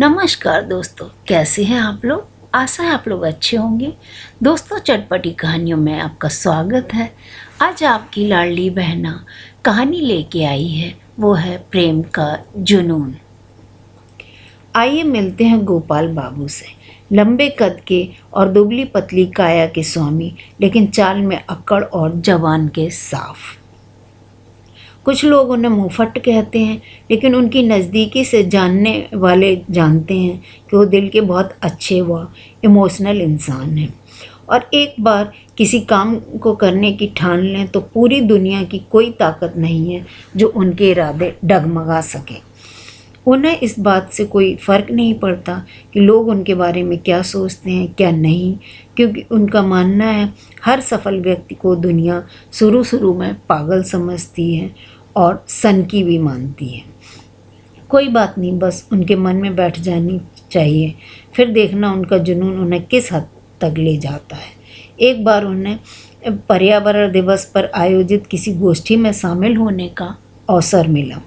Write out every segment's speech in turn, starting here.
नमस्कार दोस्तों, कैसे हैं आप लोग। आशा है आप लोग अच्छे होंगे। दोस्तों, चटपटी कहानियों में आपका स्वागत है। आज आपकी लाडली बहना कहानी लेके आई है, वो है प्रेम का जुनून। आइए मिलते हैं गोपाल बाबू से। लंबे कद के और दुबली पतली काया के स्वामी, लेकिन चाल में अक्कड़ और जवान के साफ। कुछ लोग उन्हें मुंहफट कहते हैं, लेकिन उनकी नज़दीकी से जानने वाले जानते हैं कि वो दिल के बहुत अच्छे व इमोशनल इंसान हैं। और एक बार किसी काम को करने की ठान लें तो पूरी दुनिया की कोई ताकत नहीं है जो उनके इरादे डगमगा सके। उन्हें इस बात से कोई फ़र्क नहीं पड़ता कि लोग उनके बारे में क्या सोचते हैं क्या नहीं, क्योंकि उनका मानना है हर सफल व्यक्ति को दुनिया शुरू में पागल समझती है और सनकी भी मानती है। कोई बात नहीं, बस उनके मन में बैठ जानी चाहिए, फिर देखना उनका जुनून उन्हें किस हद तक ले जाता है। एक बार उन्हें पर्यावरण दिवस पर आयोजित किसी गोष्ठी में शामिल होने का अवसर मिला,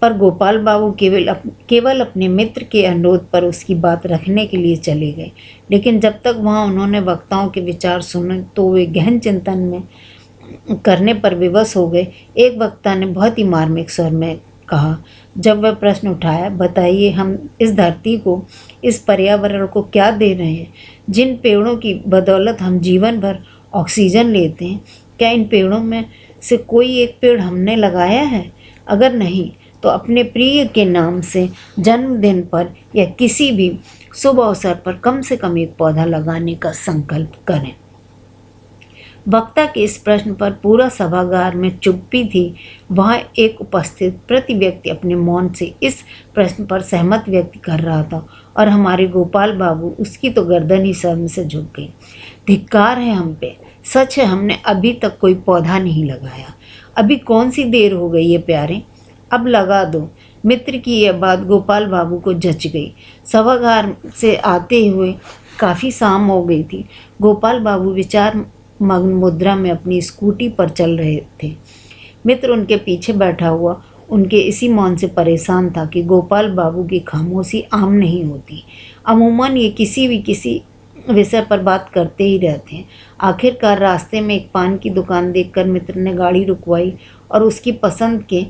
पर गोपाल बाबू केवल अपने मित्र के अनुरोध पर उसकी बात रखने के लिए चले गए। लेकिन जब तक वहाँ उन्होंने वक्ताओं के विचार सुने तो वे गहन चिंतन में करने पर विवश हो गए। एक वक्ता ने बहुत ही मार्मिक स्वर में कहा, जब वह प्रश्न उठाया, बताइए हम इस धरती को, इस पर्यावरण को क्या दे रहे हैं? जिन पेड़ों की बदौलत हम जीवन भर ऑक्सीजन लेते हैं, क्या इन पेड़ों में से कोई एक पेड़ हमने लगाया है? अगर नहीं तो अपने प्रिय के नाम से जन्मदिन पर या किसी भी शुभ अवसर पर कम से कम एक पौधा लगाने का संकल्प करें। वक्ता के इस प्रश्न पर पूरा सभागार में चुप्पी थी। वहाँ एक उपस्थित प्रति व्यक्ति अपने मौन से इस प्रश्न पर सहमत व्यक्त कर रहा था, और हमारे गोपाल बाबू उसकी तो गर्दन ही शर्म से झुक गई। धिक्कार है हम पे, सच है हमने अभी तक कोई पौधा नहीं लगाया। अभी कौन सी देर हो गई है प्यारे, अब लगा दो। मित्र की यह बात गोपाल बाबू को जच गई। सभागार से आते हुए काफ़ी शाम हो गई थी। गोपाल बाबू विचार मग्न मुद्रा में अपनी स्कूटी पर चल रहे थे। मित्र उनके पीछे बैठा हुआ उनके इसी मौन से परेशान था कि गोपाल बाबू की खामोशी आम नहीं होती। अमूमन ये किसी विषय पर बात करते ही रहते हैं। आखिरकार रास्ते में एक पान की दुकान देखकर मित्र ने गाड़ी रुकवाई और उसकी पसंद के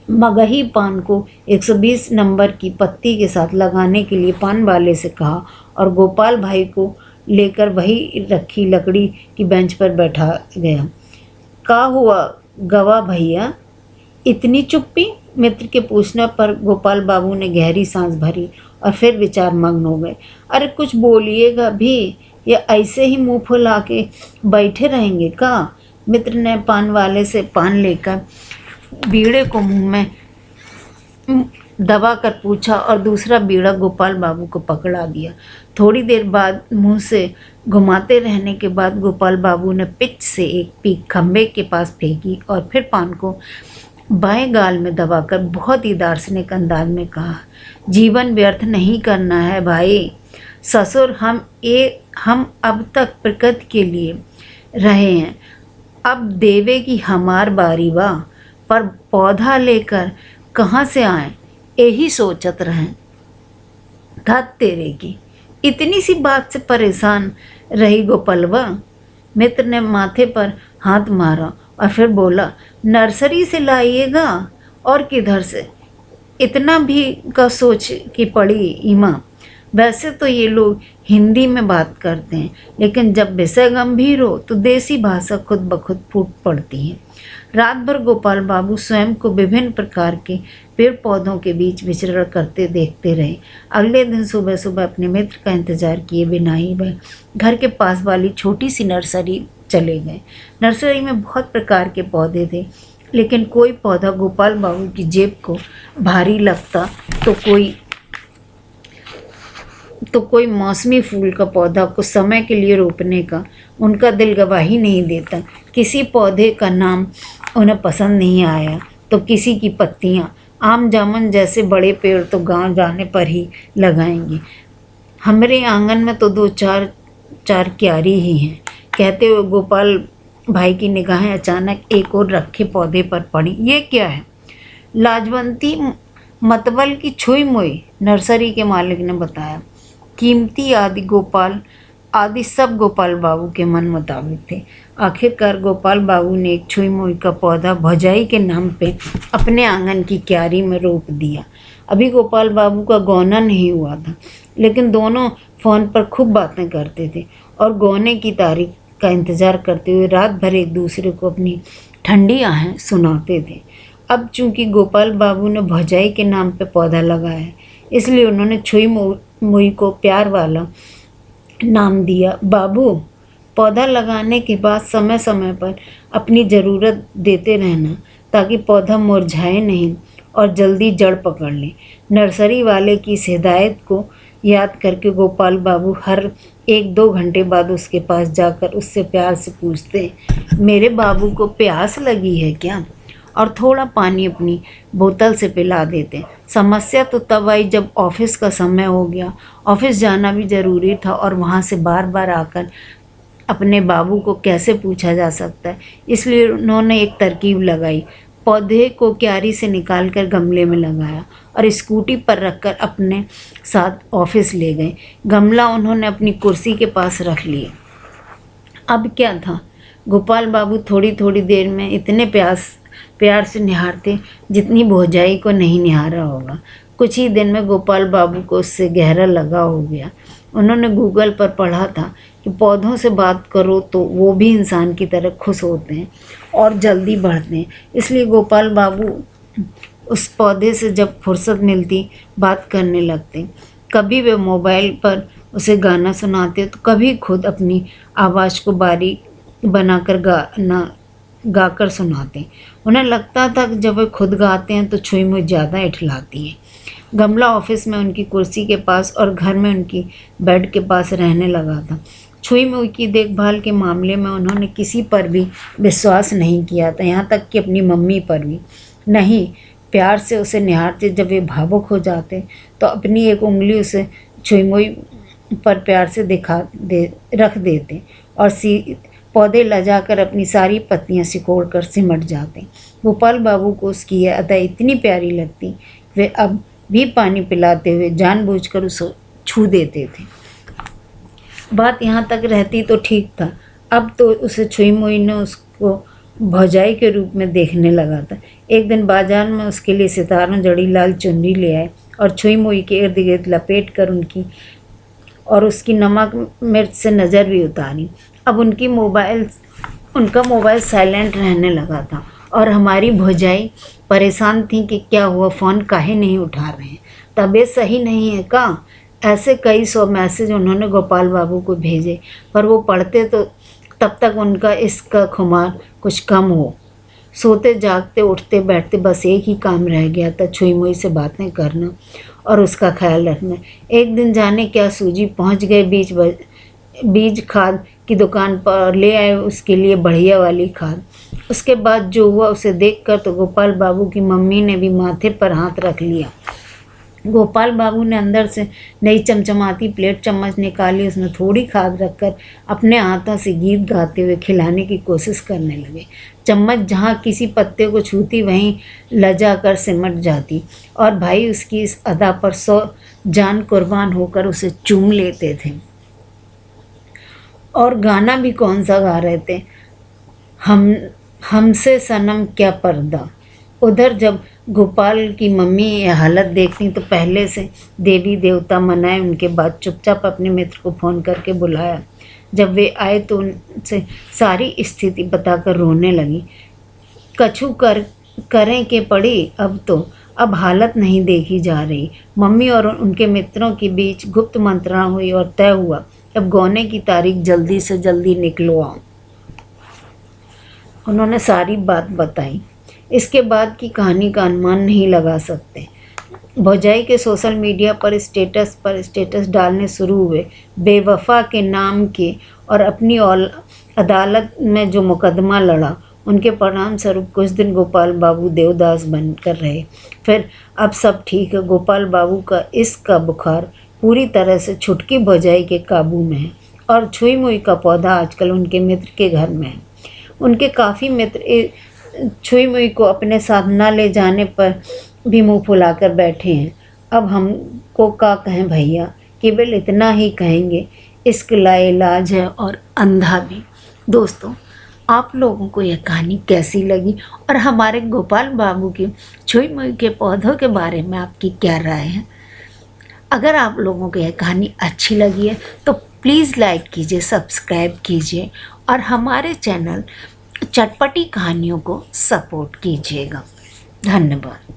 मगही पान को 120 नंबर की पत्ती के साथ लगाने के लिए पान वाले से कहा, और गोपाल भाई को लेकर वही रखी लकड़ी की बेंच पर बैठा गया। का हुआ गवा भैया, इतनी चुप्पी? मित्र के पूछने पर गोपाल बाबू ने गहरी सांस भरी और फिर विचार मग्न हो गए। अरे कुछ बोलिएगा भी, या ऐसे ही मुंह फुला के बैठे रहेंगे का? मित्र ने पान वाले से पान लेकर बीड़े को मुंह में दबा कर पूछा और दूसरा बीड़ा गोपाल बाबू को पकड़ा दिया। थोड़ी देर बाद मुंह से घुमाते रहने के बाद गोपाल बाबू ने पिच से एक पीक खंबे के पास फेंकी और फिर पान को बाएं गाल में दबाकर बहुत ही दार्शनिक अंदाज में कहा, जीवन व्यर्थ नहीं करना है भाई। ससुर हम अब तक प्रकृति के लिए रहे हैं, अब देवे की हमार बारी बा, पर पौधा लेकर कहाँ से आए, यही सोचत रहें। धत तेरे की, इतनी सी बात से परेशान रही गोपालवा। मित्र ने माथे पर हाथ मारा और फिर बोला, नर्सरी से लाइएगा और किधर से? इतना भी का सोच की पड़ी ईमा। वैसे तो ये लोग हिंदी में बात करते हैं, लेकिन जब विषय गंभीर हो तो देसी भाषा खुद ब खुद फूट पड़ती है। रात भर गोपाल बाबू स्वयं को विभिन्न प्रकार के पेड़ पौधों के बीच विचरण करते देखते रहे। अगले दिन सुबह सुबह अपने मित्र का इंतजार किए बिना ही वह घर के पास वाली छोटी सी नर्सरी चले गए। नर्सरी में बहुत प्रकार के पौधे थे, लेकिन कोई पौधा गोपाल बाबू की जेब को भारी लगता तो कोई मौसमी फूल का पौधा कुछ समय के लिए रोपने का उनका दिल गवाही नहीं देता। किसी पौधे का नाम उन्हें पसंद नहीं आया तो किसी की पत्तियाँ। आम जामुन जैसे बड़े पेड़ तो गांव जाने पर ही लगाएंगे। हमारे आंगन में तो दो चार क्यारी ही हैं। कहते हुए गोपाल भाई की निगाहें अचानक एक और रखे पौधे पर पड़ी। ये क्या है? लाजवंती मतबल की छुई मुई, नर्सरी के मालिक ने बताया। कीमती आदि गोपाल आदि सब गोपाल बाबू के मन मुताबिक थे। आखिरकार गोपाल बाबू ने एक छुई मुई का पौधा भौजाई के नाम पे अपने आंगन की क्यारी में रोप दिया। अभी गोपाल बाबू का गौना नहीं हुआ था, लेकिन दोनों फ़ोन पर खूब बातें करते थे और गौने की तारीख का इंतज़ार करते हुए रात भर एक दूसरे को अपनी ठंडी आहें सुनाते थे। अब चूंकि गोपाल बाबू ने भौजाई के नाम पे पौधा लगाया है, इसलिए उन्होंने छुई मुई को प्यार वाला नाम दिया। बाबू, पौधा लगाने के बाद समय समय पर अपनी ज़रूरत देते रहना, ताकि पौधा मुरझाए नहीं और जल्दी जड़ पकड़ ले। नर्सरी वाले की इस हिदायत को याद करके गोपाल बाबू हर 1-2 घंटे बाद उसके पास जाकर उससे प्यार से पूछते, मेरे बाबू को प्यास लगी है क्या? और थोड़ा पानी अपनी बोतल से पिला देते। समस्या तो तब आई जब ऑफिस का समय हो गया। ऑफिस जाना भी ज़रूरी था और वहाँ से बार बार आकर अपने बाबू को कैसे पूछा जा सकता है, इसलिए उन्होंने एक तरकीब लगाई। पौधे को क्यारी से निकालकर गमले में लगाया और स्कूटी पर रखकर अपने साथ ऑफिस ले गए। गमला उन्होंने अपनी कुर्सी के पास रख लिया। अब क्या था, गोपाल बाबू थोड़ी थोड़ी देर में इतने प्यार से निहारते जितनी भौजाई को नहीं निहारा होगा। कुछ ही दिन में गोपाल बाबू को उससे गहरा लगाव हो गया। उन्होंने गूगल पर पढ़ा था कि पौधों से बात करो तो वो भी इंसान की तरह खुश होते हैं और जल्दी बढ़ते हैं। इसलिए गोपाल बाबू उस पौधे से जब फुर्सत मिलती बात करने लगते। कभी वे मोबाइल पर उसे गाना सुनाते तो कभी खुद अपनी आवाज़ को बारीक बनाकर गाकर सुनाते। उन्हें लगता था कि जब वे खुद गाते हैं तो छुई मुई ज़्यादा इठलाती है। गमला ऑफिस में उनकी कुर्सी के पास और घर में उनकी बेड के पास रहने लगा था। छुई मुई की देखभाल के मामले में उन्होंने किसी पर भी विश्वास नहीं किया था, यहाँ तक कि अपनी मम्मी पर भी नहीं। प्यार से उसे निहारते, जब वे भावुक हो जाते तो अपनी एक उंगली उसे छुई मुई पर प्यार से रख देते और पौधे लजाकर अपनी सारी पत्तियां सिकोड़ कर सिमट जाते। गोपाल बाबू को उसकी यह अदा इतनी प्यारी लगती, वे अब भी पानी पिलाते हुए जानबूझकर उसे छू देते थे। बात यहाँ तक रहती तो ठीक था, अब तो उसे छुई मुई ने उसको भौजाई के रूप में देखने लगा था। एक दिन बाजार में उसके लिए सितारों जड़ी लाल चुनरी ले आए और छुई मुई के इर्द गिर्द लपेट कर उसकी नमक मिर्च से नज़र भी उतारी। अब उनका मोबाइल साइलेंट रहने लगा था और हमारी भौजाई परेशान थी कि क्या हुआ, फ़ोन काहे नहीं उठा रहे हैं, तबीयत सही नहीं है का? ऐसे कई 100 मैसेज उन्होंने गोपाल बाबू को भेजे, पर वो पढ़ते तो तब तक उनका इसका खुमार कुछ कम हो। सोते जागते उठते बैठते बस एक ही काम रह गया था, छुई मुई से बातें करना और उसका ख्याल रखना। एक दिन जाने क्या सूझी, पहुंच गए बीज खाद की दुकान पर, ले आए उसके लिए बढ़िया वाली खाद। उसके बाद जो हुआ उसे देखकर तो गोपाल बाबू की मम्मी ने भी माथे पर हाथ रख लिया। गोपाल बाबू ने अंदर से नई चमचमाती प्लेट चम्मच निकाली, उसमें थोड़ी खाद रखकर अपने हाथों से गीत गाते हुए खिलाने की कोशिश करने लगे। चम्मच जहाँ किसी पत्ते को छूती वहीं लजा कर सिमट जाती और भाई उसकी इस अदा पर 100 जान कुर्बान होकर उसे चूम लेते थे। और गाना भी कौन सा गा रहे थे, हमसे सनम क्या पर्दा। उधर जब गोपाल की मम्मी यह हालत देखती तो पहले से देवी देवता मनाए, उनके बाद चुपचाप अपने मित्र को फ़ोन करके बुलाया। जब वे आए तो उनसे सारी स्थिति बताकर रोने लगी। कछु करें के पड़ी, अब हालत नहीं देखी जा रही। मम्मी और उनके मित्रों के बीच गुप्त मंत्रणा हुई और तय हुआ अब गौने की तारीख जल्दी से जल्दी निकलवाओ। उन्होंने सारी बात बताई। इसके बाद की कहानी का अनुमान नहीं लगा सकते। भौजाई के सोशल मीडिया पर स्टेटस डालने शुरू हुए। बेवफा के नाम के और अपनी अदालत में जो मुकदमा लड़ा, उनके परिणाम स्वरूप कुछ दिन गोपाल बाबू देवदास बनकर रहे। फिर अब सब ठीक है। गोपाल बाबू का इसका बुखार पूरी तरह से छुटकी भौजाई के काबू में है और छुई मुई का पौधा आजकल उनके मित्र के घर में है। उनके काफ़ी मित्र छुई मुई को अपने साथ न ले जाने पर भी मुंह फुलाकर बैठे हैं। अब हमको क्या कहें भैया, केवल इतना ही कहेंगे, इश्क लाइलाज है और अंधा भी। दोस्तों, आप लोगों को यह कहानी कैसी लगी और हमारे गोपाल बाबू के छुई मुई के पौधों के बारे में आपकी क्या राय है? अगर आप लोगों को यह कहानी अच्छी लगी है तो प्लीज़ लाइक कीजिए, सब्सक्राइब कीजिए और हमारे चैनल चटपटी कहानियों को सपोर्ट कीजिएगा। धन्यवाद।